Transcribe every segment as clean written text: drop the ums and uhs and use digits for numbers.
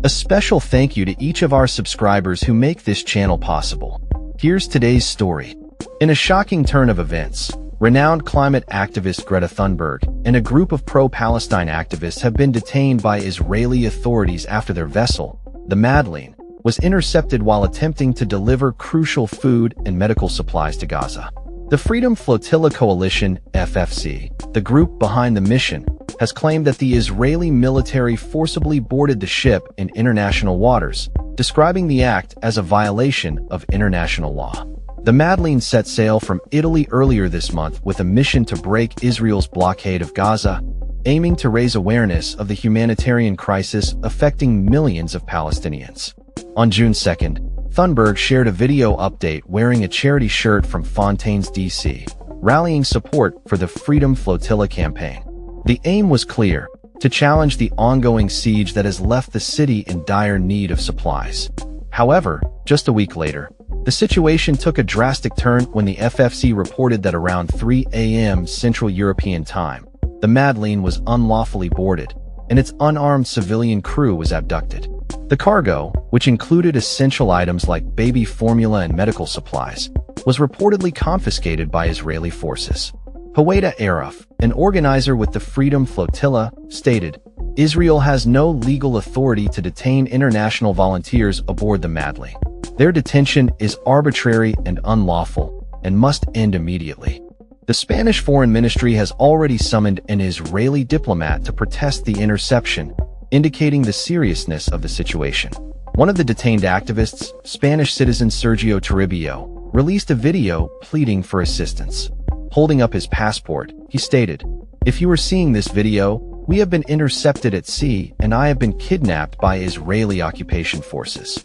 A special thank you to each of our subscribers who make this channel possible. Here's today's story. In a shocking turn of events, renowned climate activist Greta Thunberg and a group of pro-Palestine activists have been detained by Israeli authorities after their vessel, the Madleen, was intercepted while attempting to deliver crucial food and medical supplies to Gaza. The Freedom Flotilla Coalition, FFC, the group behind the mission, has claimed that the Israeli military forcibly boarded the ship in international waters, describing the act as a violation of international law. The Madleen set sail from Italy earlier this month with a mission to break Israel's blockade of Gaza, aiming to raise awareness of the humanitarian crisis affecting millions of Palestinians. On June 2nd, Thunberg shared a video update wearing a charity shirt from Fontaine's DC, rallying support for the Freedom Flotilla campaign. The aim was clear: to challenge the ongoing siege that has left the city in dire need of supplies. However, just a week later, the situation took a drastic turn when the FFC reported that around 3 a.m. Central European Time, the Madleen was unlawfully boarded, and its unarmed civilian crew was abducted. The cargo, which included essential items like baby formula and medical supplies, was reportedly confiscated by Israeli forces. Howeida Araf, an organizer with the Freedom Flotilla, stated, "Israel has no legal authority to detain international volunteers aboard the Madleen. Their detention is arbitrary and unlawful, and must end immediately." The Spanish Foreign Ministry has already summoned an Israeli diplomat to protest the interception, indicating the seriousness of the situation. One of the detained activists, Spanish citizen Sergio Toribio, released a video pleading for assistance. Holding up his passport, he stated, "If you are seeing this video, we have been intercepted at sea and I have been kidnapped by Israeli occupation forces."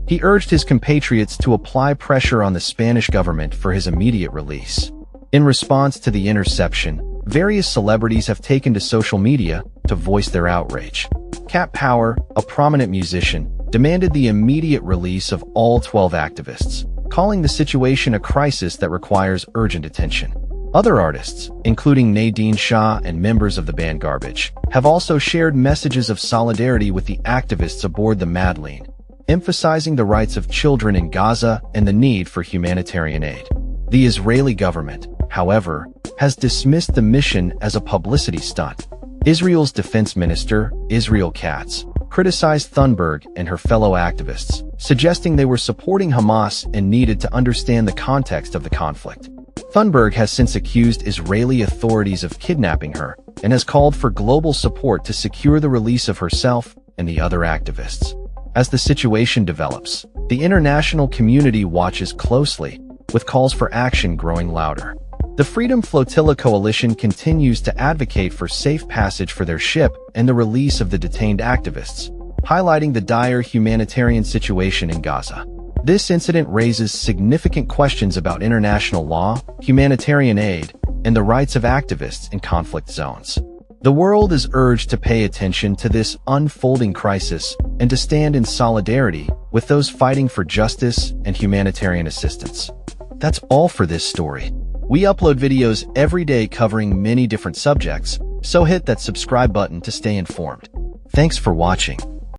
He urged his compatriots to apply pressure on the Spanish government for his immediate release. In response to the interception, various celebrities have taken to social media to voice their outrage. Cat Power, a prominent musician, demanded the immediate release of all 12 activists, calling the situation a crisis that requires urgent attention. Other artists, including Nadine Shah and members of the band Garbage, have also shared messages of solidarity with the activists aboard the Madleen, emphasizing the rights of children in Gaza and the need for humanitarian aid. The Israeli government, however, has dismissed the mission as a publicity stunt. Israel's defense minister, Israel Katz, criticized Thunberg and her fellow activists, suggesting they were supporting Hamas and needed to understand the context of the conflict. Thunberg has since accused Israeli authorities of kidnapping her and has called for global support to secure the release of herself and the other activists. As the situation develops, the international community watches closely, with calls for action growing louder. The Freedom Flotilla Coalition continues to advocate for safe passage for their ship and the release of the detained activists, highlighting the dire humanitarian situation in Gaza. This incident raises significant questions about international law, humanitarian aid, and the rights of activists in conflict zones. The world is urged to pay attention to this unfolding crisis and to stand in solidarity with those fighting for justice and humanitarian assistance. That's all for this story. We upload videos every day covering many different subjects, so hit that subscribe button to stay informed. Thanks for watching.